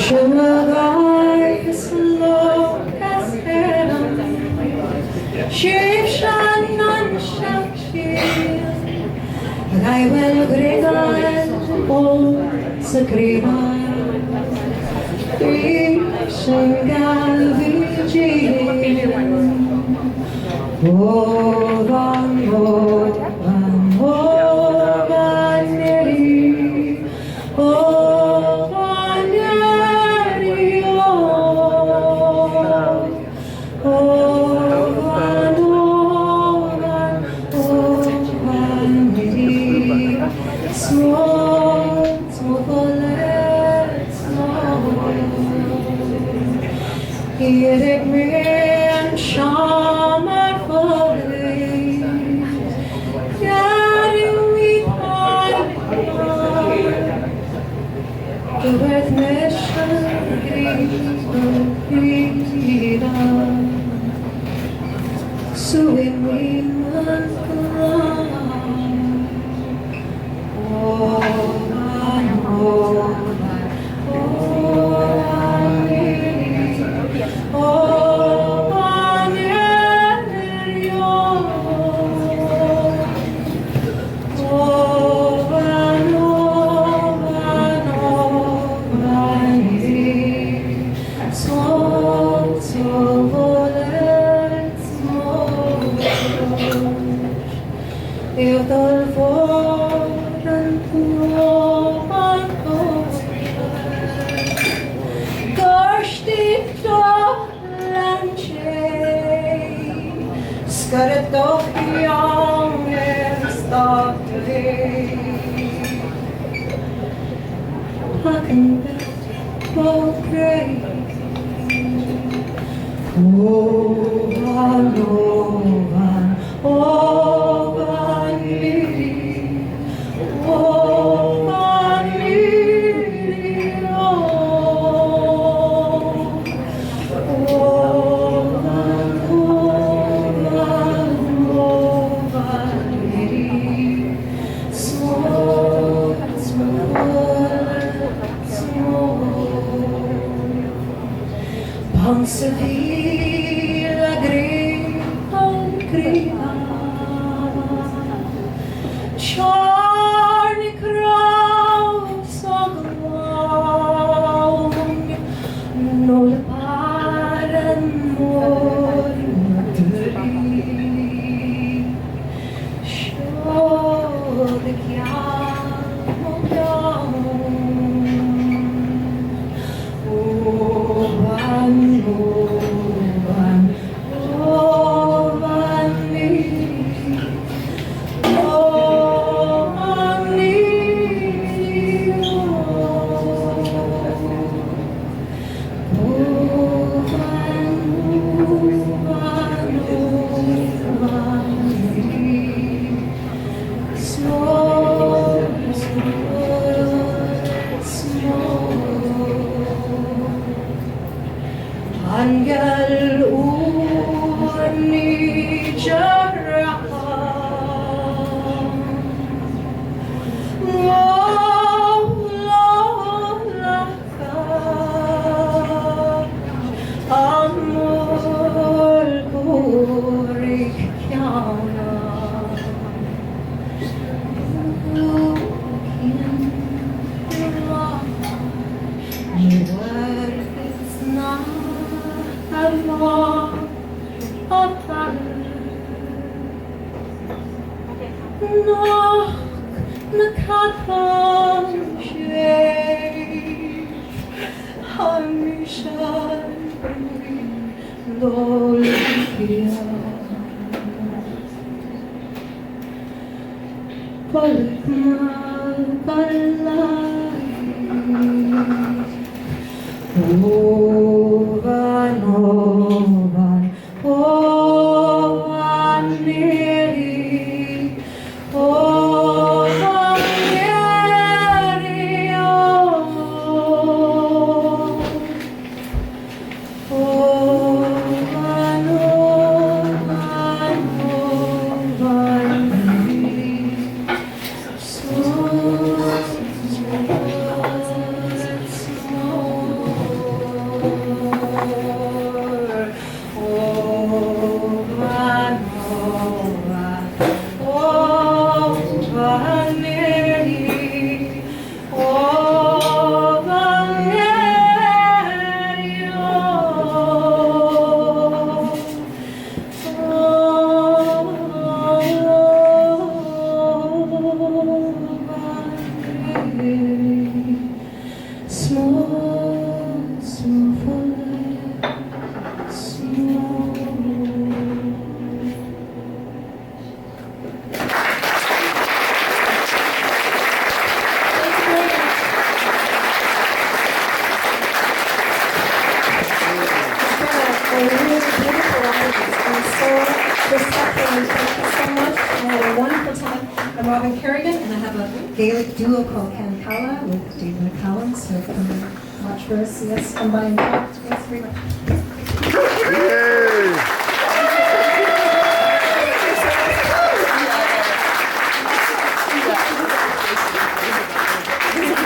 Shumagai Slokaseram Shiv Shanan Shakshir I will Gregan Ol Sakrivan Shangal Vijay Ovan Ovan Ovan Neri Ovan Neri Ovan Ovan Ovan Neri Small Smokolet Small Yerek men Shamar Fadli Yari Witan Duet Meshan Grida Suin Wiman Ovan Ovan Eu dou voran puan Gorstig doch lanchei Skaret doch janger statlig Haken på grey Ovan, ovan, ovan miri Ovan miri Ovan, ovan, ovan miri Small, small, small Pansevila grepan kriva Charny kraus och lång Noll paren morderi Sjådik jam och jam Ovan, ovan, ovan miri Ovan miri Ovan, ovan, ovan miri Small, small, small Angel urni jarrahan Mohlaka Amor kurik kjana Lukin It's not Allah Atal Noch Nakatam Shay Hamishan Lolkia Palkmal Palai Ovan, ovan, ovan miri Ovan miri Ovan, ovan, ovan miri Small Respectfully, thank you so much. I had a wonderful time. I'm Robin Kerrigan, and I have a Gaelic duo called Kankala with David Collins. So come and watch for us. See us come by and talk to us very much. Yay!